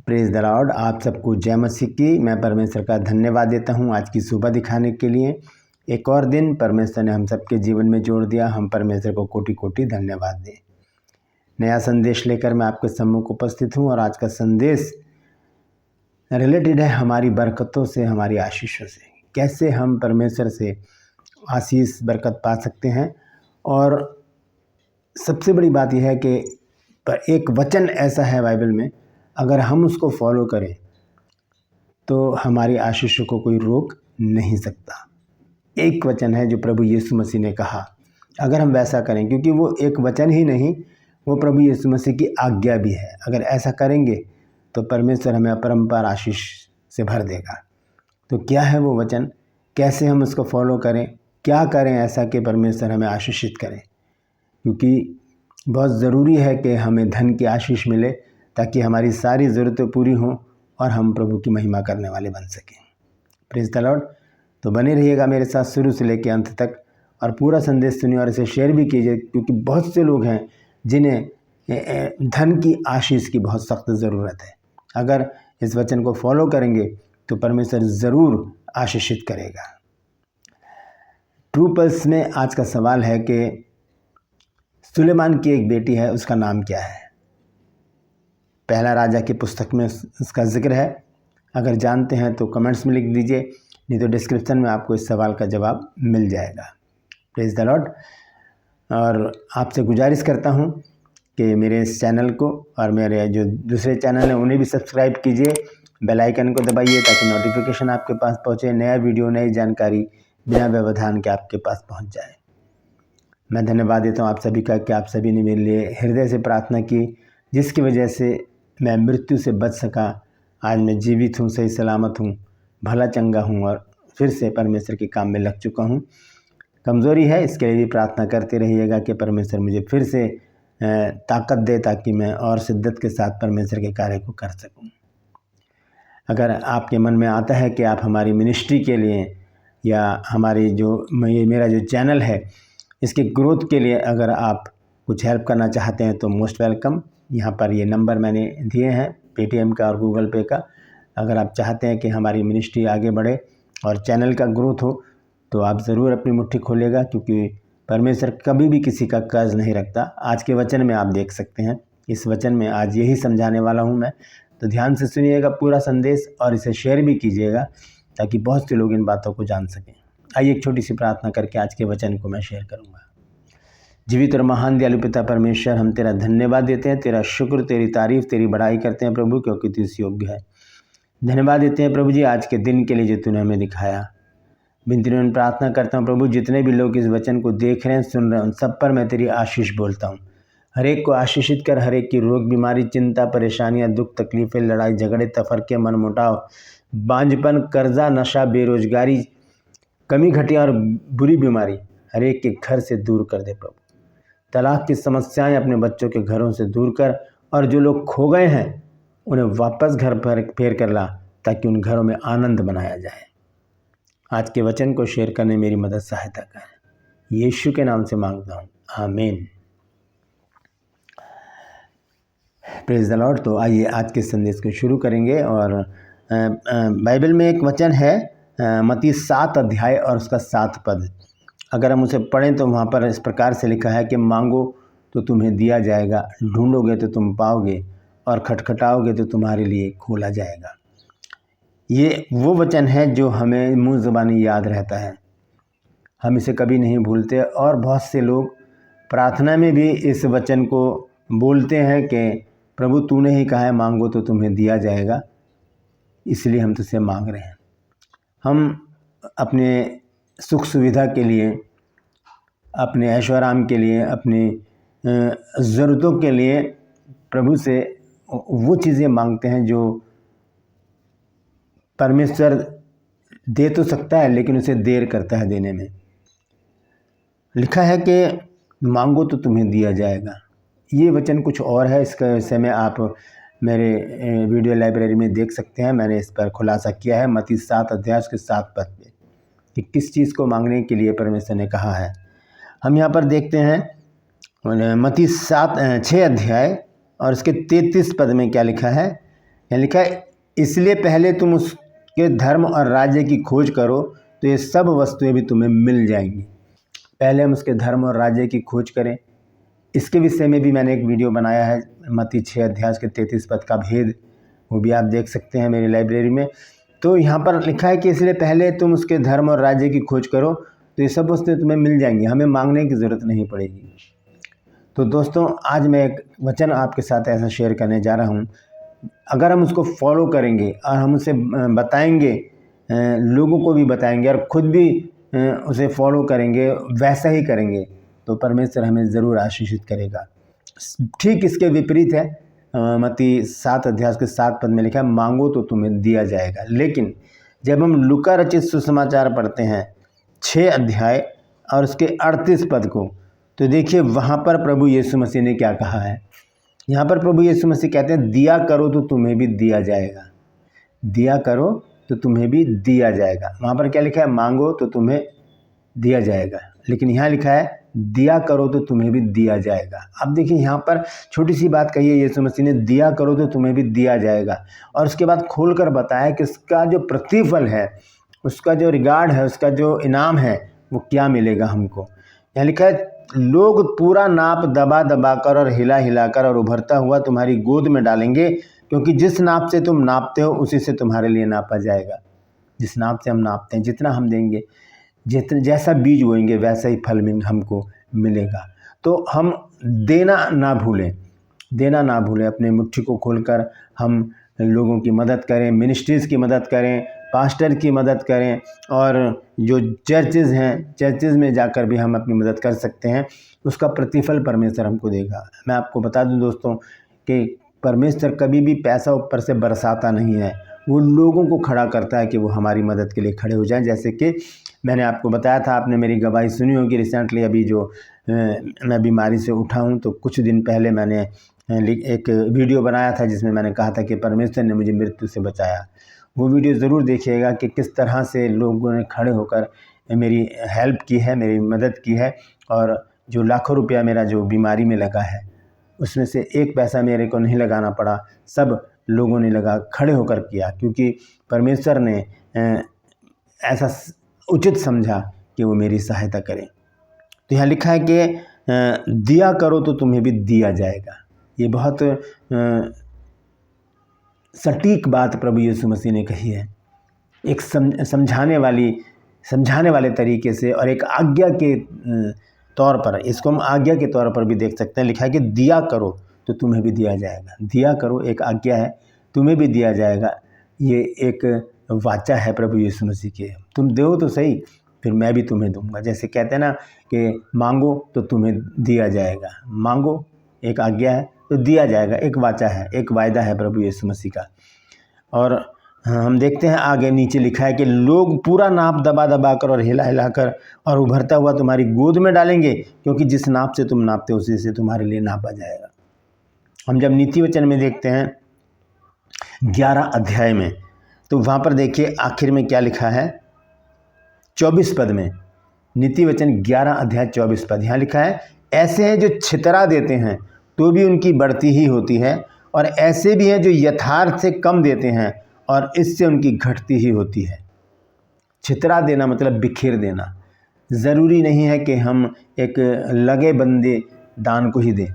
Praise the Lord. आप सबको जय मसीह की। मैं परमेश्वर का धन्यवाद देता हूं आज की सुबह दिखाने के लिए। एक और दिन परमेश्वर ने हम सबके जीवन में जोड़ दिया। हम परमेश्वर को कोटि कोटि धन्यवाद दें। नया संदेश लेकर मैं आपके सम्मुख उपस्थित हूं और आज का संदेश रिलेटेड है हमारी बरकतों से, हमारी आशीषों से। कैसे हम परमेश्वर से आशीष बरकत पा सकते हैं। और सबसे बड़ी बात यह है कि एक वचन ऐसा है बाइबल में, अगर हम उसको फॉलो करें तो हमारी आशीषों को कोई रोक नहीं सकता। एक वचन है जो प्रभु यीशु मसीह ने कहा, अगर हम वैसा करें, क्योंकि वो एक वचन ही नहीं, वो प्रभु यीशु मसीह की आज्ञा भी है। अगर ऐसा करेंगे तो परमेश्वर हमें अपरंपार आशीष से भर देगा। तो क्या है वो वचन, कैसे हम उसको फॉलो करें, क्या करें ऐसा कि परमेश्वर हमें आशीषित करें। क्योंकि बहुत ज़रूरी है कि हमें धन की आशीष मिले ताकि हमारी सारी ज़रूरतें पूरी हों और हम प्रभु की महिमा करने वाले बन सकें। Praise the Lord. तो बने रहिएगा मेरे साथ शुरू से लेकर अंत तक और पूरा संदेश सुनिए और इसे शेयर भी कीजिए, क्योंकि बहुत से लोग हैं जिन्हें धन की आशीष की बहुत सख्त ज़रूरत है। अगर इस वचन को फॉलो करेंगे तो परमेश्वर ज़रूर आशीषित करेगा। ट्रू पल्स में आज का सवाल है कि सुलेमान की एक बेटी है, उसका नाम क्या है। पहला राजा की पुस्तक में उसका जिक्र है। अगर जानते हैं तो कमेंट्स में लिख दीजिए, नहीं तो डिस्क्रिप्शन में आपको इस सवाल का जवाब मिल जाएगा। Praise the Lord. और आपसे गुजारिश करता हूं कि मेरे इस चैनल को और मेरे जो दूसरे चैनल हैं उन्हें भी सब्सक्राइब कीजिए, बेल आइकन को दबाइए ताकि नोटिफिकेशन आपके पास पहुंचे, नया वीडियो, नई जानकारी बिना व्यवधान के आपके पास पहुँच जाए। मैं धन्यवाद देता हूँ आप सभी का कि आप सभी ने मेरे लिए हृदय से प्रार्थना की, जिसकी वजह से मैं मृत्यु से बच सका। आज मैं जीवित हूँ, सही सलामत हूँ, भला चंगा हूँ और फिर से परमेश्वर के काम में लग चुका हूँ। कमज़ोरी है, इसके लिए भी प्रार्थना करते रहिएगा कि परमेश्वर मुझे फिर से ताकत दे ताकि मैं और शिद्दत के साथ परमेश्वर के कार्य को कर सकूँ। अगर आपके मन में आता है कि आप हमारी मिनिस्ट्री के लिए या हमारी मेरा जो चैनल है इसके ग्रोथ के लिए अगर आप कुछ हेल्प करना चाहते हैं तो मोस्ट वेलकम। यहाँ पर ये नंबर मैंने दिए हैं, पेटीएम का और गूगल पे का। अगर आप चाहते हैं कि हमारी मिनिस्ट्री आगे बढ़े और चैनल का ग्रोथ हो तो आप ज़रूर अपनी मुट्ठी खोलिएगा, क्योंकि परमेश्वर कभी भी किसी का कर्ज नहीं रखता। आज के वचन में आप देख सकते हैं, इस वचन में आज यही समझाने वाला हूँ मैं। तो ध्यान से सुनिएगा पूरा संदेश और इसे शेयर भी कीजिएगा ताकि बहुत से लोग इन बातों को जान सकें। आइए एक छोटी सी प्रार्थना करके आज के वचन को मैं शेयर करूँगा। जीवित और महान दयालु पिता परमेश्वर, हम तेरा धन्यवाद देते हैं, तेरा शुक्र, तेरी तारीफ, तेरी बड़ाई करते हैं प्रभु, क्योंकि तू इस योग्य है। धन्यवाद देते हैं प्रभु जी आज के दिन के लिए जो तूने हमें दिखाया। विनती में प्रार्थना करता हूँ प्रभु, जितने भी लोग इस वचन को देख रहे हैं, सुन रहे हैं, उन सब पर मैं तेरी आशीष बोलता हूँ। हर एक को आशीषित कर, हर एक की रोग, बीमारी, चिंता, परेशानियाँ, दुख, तकलीफ़ें, लड़ाई झगड़े, तफरके, मनमुटाव, बांझपन, कर्जा, नशा, बेरोजगारी, कमी घटिया और बुरी बीमारी हर एक के घर से दूर कर दे प्रभु। तलाक की समस्याएं अपने बच्चों के घरों से दूर कर, और जो लोग खो गए हैं उन्हें वापस घर पर फेर कर ला ताकि उन घरों में आनंद बनाया जाए। आज के वचन को शेयर करने मेरी मदद सहायता कर, यीशु के नाम से मांगता हूँ, आमीन। Praise the Lord. तो आइए आज के संदेश को शुरू करेंगे। और बाइबल में एक वचन है, मत्ती 7 अध्याय और उसका 7 पद। अगर हम उसे पढ़ें तो वहाँ पर इस प्रकार से लिखा है कि मांगो तो तुम्हें दिया जाएगा, ढूंढोगे तो तुम पाओगे और खटखटाओगे तो तुम्हारे लिए खोला जाएगा। ये वो वचन है जो हमें मुँह ज़बानी याद रहता है, हम इसे कभी नहीं भूलते। और बहुत से लोग प्रार्थना में भी इस वचन को बोलते हैं कि प्रभु तूने ही कहा है मांगो तो तुम्हें दिया जाएगा, इसलिए हम तुझसे मांग रहे हैं। हम अपने सुख सुविधा के लिए, अपने ऐशो आराम के लिए, अपनी ज़रूरतों के लिए प्रभु से वो चीज़ें मांगते हैं जो परमेश्वर दे तो सकता है लेकिन उसे देर करता है देने में। लिखा है कि मांगो तो तुम्हें दिया जाएगा। ये वचन कुछ और है, इसका विषय में आप मेरे वीडियो लाइब्रेरी में देख सकते हैं। मैंने इस पर खुलासा किया है मत्ती 7 अध्याय के 7 पद पे कि किस चीज़ को मांगने के लिए परमेश्वर ने कहा है। हम यहाँ पर देखते हैं मत्ती 6 अध्याय और उसके 33 पद में क्या लिखा है यहाँ लिखा है इसलिए पहले तुम उसके धर्म और राज्य की खोज करो तो ये सब वस्तुएं भी तुम्हें मिल जाएंगी। पहले हम उसके धर्म और राज्य की खोज करें। इसके विषय में भी मैंने एक वीडियो बनाया है, मत्ती 6 अध्याय के 33 पद का भेद, वो भी आप देख सकते हैं मेरी लाइब्रेरी में। तो यहाँ पर लिखा है कि इसलिए पहले तुम उसके धर्म और राज्य की खोज करो तो ये सब वस्तुएं तुम्हें मिल जाएंगी, हमें मांगने की ज़रूरत नहीं पड़ेगी। तो दोस्तों आज मैं एक वचन आपके साथ ऐसा शेयर करने जा रहा हूँ, अगर हम उसको फॉलो करेंगे और हम उसे बताएंगे, लोगों को भी बताएंगे और ख़ुद भी उसे फॉलो करेंगे, वैसा ही करेंगे तो परमेश्वर हमें ज़रूर आशीषित करेगा। ठीक इसके विपरीत है, मत्ती 7 अध्याय के 7 पद में लिखा है मांगो तो तुम्हें दिया जाएगा। लेकिन जब हम लूका रचित सुसमाचार पढ़ते हैं 6 अध्याय और उसके 38 पद को, तो देखिए वहाँ पर प्रभु यीशु मसीह ने क्या कहा है। यहाँ पर प्रभु यीशु मसीह कहते हैं दिया करो तो तुम्हें भी दिया जाएगा, दिया करो तो तुम्हें भी दिया जाएगा। वहाँ पर क्या लिखा है, मांगो तो तुम्हें दिया जाएगा, लेकिन यहाँ लिखा है दिया करो तो तुम्हें भी दिया जाएगा। अब देखिए यहाँ पर छोटी सी बात कही है यीशु मसीह ने, दिया करो तो तुम्हें भी दिया जाएगा, और उसके बाद खोलकर बताया कि उसका जो प्रतिफल है, उसका जो रिगार्ड है, उसका जो इनाम है वो क्या मिलेगा हमको। यहाँ लिखा है लोग पूरा नाप दबा दबा कर और हिला हिला कर और उभरता हुआ तुम्हारी गोद में डालेंगे, क्योंकि जिस नाप से तुम नापते हो उसी से तुम्हारे लिए नापा जाएगा। जिस नाप से हम नापते हैं, जितना हम देंगे, जितना जैसा बीज बोएंगे वैसा ही फल हमको मिलेगा। तो हम देना ना भूलें, देना ना भूलें। अपने मुट्ठी को खोलकर हम लोगों की मदद करें, मिनिस्ट्रीज़ की मदद करें, पास्टर की मदद करें, और जो चर्चेज़ हैं, चर्चेज़ में जाकर भी हम अपनी मदद कर सकते हैं। उसका प्रतिफल परमेश्वर हमको देगा। मैं आपको बता दूं दोस्तों कि परमेश्वर कभी भी पैसा ऊपर से बरसाता नहीं है, वो लोगों को खड़ा करता है कि वो हमारी मदद के लिए खड़े हो जाएं। जैसे कि मैंने आपको बताया था, आपने मेरी गवाही सुनी होगी रिसेंटली, अभी जो मैं बीमारी से उठा हूँ, तो कुछ दिन पहले मैंने एक वीडियो बनाया था जिसमें मैंने कहा था कि परमेश्वर ने मुझे मृत्यु से बचाया। वो वीडियो ज़रूर देखिएगा कि किस तरह से लोगों ने खड़े होकर मेरी हेल्प की है, मेरी मदद की है, और जो लाखों रुपया मेरा जो बीमारी में लगा है उसमें से एक पैसा मेरे को नहीं लगाना पड़ा, सब लोगों ने खड़े होकर किया, क्योंकि परमेश्वर ने ऐसा उचित समझा कि वो मेरी सहायता करें। तो यहाँ लिखा है कि दिया करो तो तुम्हें भी दिया जाएगा। ये बहुत सटीक बात प्रभु यीशु मसीह ने कही है, एक समझाने वाले तरीके से, और एक आज्ञा के तौर पर। इसको हम आज्ञा के तौर पर भी देख सकते हैं। लिखा है कि दिया करो तो तुम्हें भी दिया जाएगा। दिया करो एक आज्ञा है, तुम्हें भी दिया जाएगा, ये एक वाचा है प्रभु यीशु मसीह के। तुम दो तो सही, फिर मैं भी तुम्हें दूंगा। जैसे कहते हैं ना कि मांगो तो तुम्हें दिया जाएगा, मांगो एक आज्ञा है तो दिया जाएगा, एक वाचा है, एक वायदा है प्रभु यीशु मसीह का। और हम देखते हैं आगे नीचे लिखा है कि लोग पूरा नाप दबा दबा कर और हिला हिला कर और उभरता हुआ तुम्हारी गोद में डालेंगे, क्योंकि जिस नाप से तुम नापते हो उसी से तुम्हारे लिए नापा जाएगा। हम जब नीति वचन में देखते हैं 11 अध्याय में, तो वहाँ पर देखिए आखिर में क्या लिखा है 24 पद में। नीति वचन 11 अध्याय 24 पद, यहाँ लिखा है ऐसे हैं जो छितरा देते हैं तो भी उनकी बढ़ती ही होती है, और ऐसे भी हैं जो यथार्थ से कम देते हैं और इससे उनकी घटती ही होती है। छितरा देना मतलब बिखेर देना। ज़रूरी नहीं है कि हम एक लगे बंदे दान को ही दें,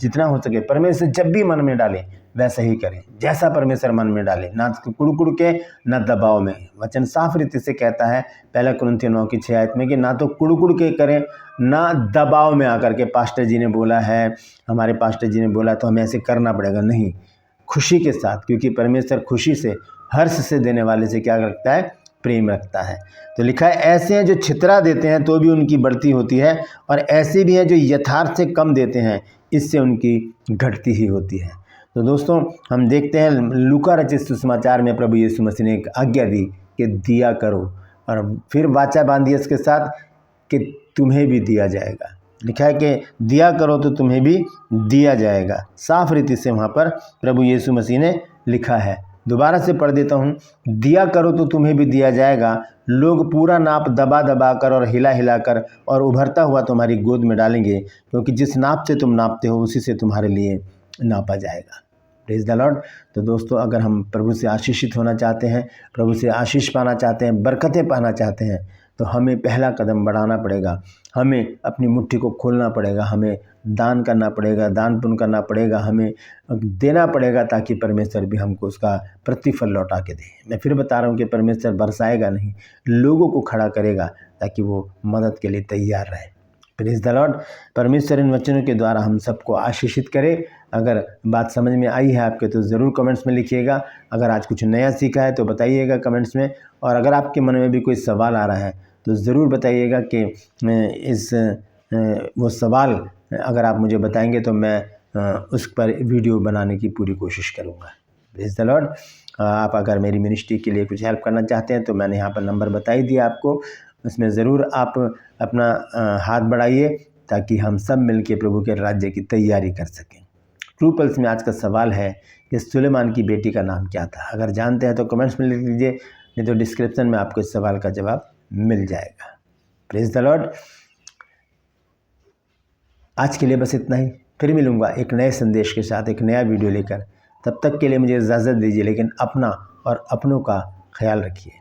जितना हो सके परमेश्वर जब भी मन में डाले वैसा ही करें, जैसा परमेश्वर मन में डाले, ना कुड़ के ना दबाव में। वचन साफ रीति से कहता है 1 कुरिन्थियों 9 की 6 आयत में कि ना तो कुड़ के करें, ना दबाव में आकर के पास्टर जी ने बोला है, हमारे पास्टर जी ने बोला तो हमें ऐसे करना पड़ेगा। नहीं, खुशी के साथ, क्योंकि परमेश्वर खुशी से, हर्ष से देने वाले से क्या रखता है, प्रेम रखता है। तो लिखा है ऐसे हैं जो छितरा देते हैं तो भी उनकी बढ़ती होती है, और ऐसे भी हैं जो यथार्थ से कम देते हैं, इससे उनकी घटती ही होती है। तो दोस्तों हम देखते हैं लूका रचित सुसमाचार में प्रभु यीशु मसीह ने एक आज्ञा दी कि दिया करो, और फिर वाचा बांधी इसके साथ कि तुम्हें भी दिया जाएगा। लिखा है कि दिया करो तो तुम्हें भी दिया जाएगा। साफ रीति से वहाँ पर प्रभु यीशु मसीह ने लिखा है। दोबारा से पढ़ देता हूँ, दिया करो तो तुम्हें भी दिया जाएगा, लोग पूरा नाप दबा दबा कर और हिला हिला कर और उभरता हुआ तुम्हारी गोद में डालेंगे, क्योंकि जिस नाप से तुम नापते हो उसी से तुम्हारे लिए नापा जाएगा। Praise the Lord. तो दोस्तों, अगर हम प्रभु से आशीषित होना चाहते हैं, प्रभु से आशीष पाना चाहते हैं, बरकतें पाना चाहते हैं, तो हमें पहला कदम बढ़ाना पड़ेगा। हमें अपनी मुट्ठी को खोलना पड़ेगा, हमें दान करना पड़ेगा, दान पुण्य करना पड़ेगा, हमें देना पड़ेगा, ताकि परमेश्वर भी हमको उसका प्रतिफल लौटा के दे। मैं फिर बता रहा हूँ कि परमेश्वर बरसाएगा नहीं, लोगों को खड़ा करेगा ताकि वो मदद के लिए तैयार रहे। Praise the Lord. परमेश्वर इन वचनों के द्वारा हम सबको आशीषित करे। अगर बात समझ में आई है आपके तो ज़रूर कमेंट्स में लिखिएगा। अगर आज कुछ नया सीखा है तो बताइएगा कमेंट्स में। और अगर आपके मन में भी कोई सवाल आ रहा है तो ज़रूर बताइएगा कि वो सवाल अगर आप मुझे बताएंगे तो मैं उस पर वीडियो बनाने की पूरी कोशिश करूँगा। Praise the Lord. आप अगर मेरी मिनिस्ट्री के लिए कुछ हेल्प करना चाहते हैं तो मैंने यहाँ पर नंबर बता ही दिया आपको, उसमें ज़रूर आप अपना हाथ बढ़ाइए ताकि हम सब मिलके प्रभु के राज्य की तैयारी कर सकें। ट्रू पल्स में आज का सवाल है कि सुलेमान की बेटी का नाम क्या था? अगर जानते हैं तो कमेंट्स में लिख लीजिए, नहीं तो डिस्क्रिप्शन में आपको इस सवाल का जवाब मिल जाएगा। Praise the Lord. आज के लिए बस इतना ही। फिर मिलूँगा एक नए संदेश के साथ, एक नया वीडियो लेकर। तब तक के लिए मुझे इजाज़त दीजिए, लेकिन अपना और अपनों का ख्याल रखिए।